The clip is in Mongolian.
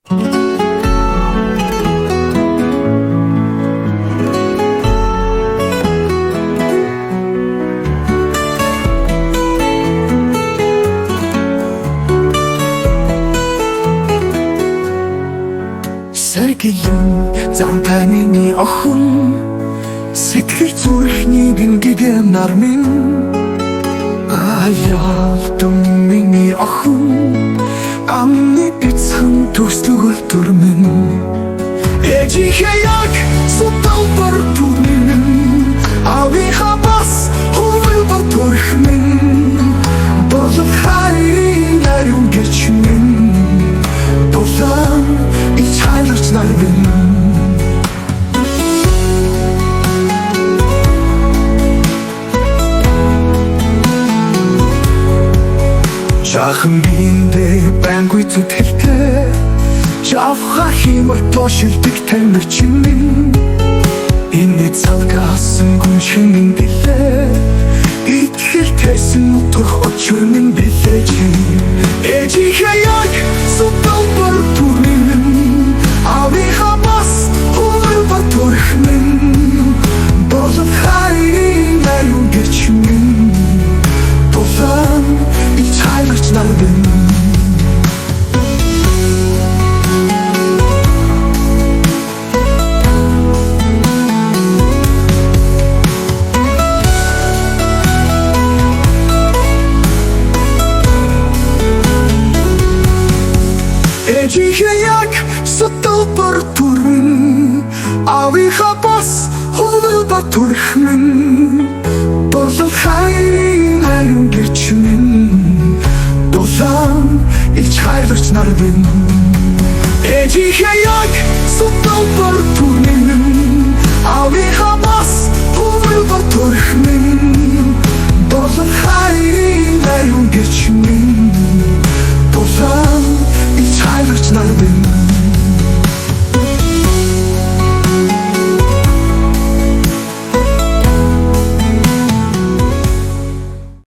Сэргэлэн замтайны охин сэтгэл зүрхний гингэм нар минь аяалтан миний охин амны эцэн төслөгөл төрмэн ээжийнхээ яг сутал бар түрмэн авийнхаа бас хувил бар төрхмэн болов хайрын ариун гэрчмэн болон ич хайларч нарбэн Жаахан биендээ байнгүй зүтгэлтэй Жавха химэр тошилдэг тамир чимэн Энэ цалгасан гүн шинэн билээ Итгэл тэсэн утгах очурмэн билээ чи Ээжийнхээ яг сутал бар түрмэн Авийнхаа бас хувил бар төрхмэн Болов хайрын ариун гэрчмэн Болон ич хайларч нарбэн Ээжийнхээ яг сутал бар түрмэн Авийнхаа бас хувил бар төрхмэн Болов хайрын ариун гэрчмэн Болон ич хайларч нарбэн Ээжийнхээ яг сутал бар түрмэн Авийнхаа бас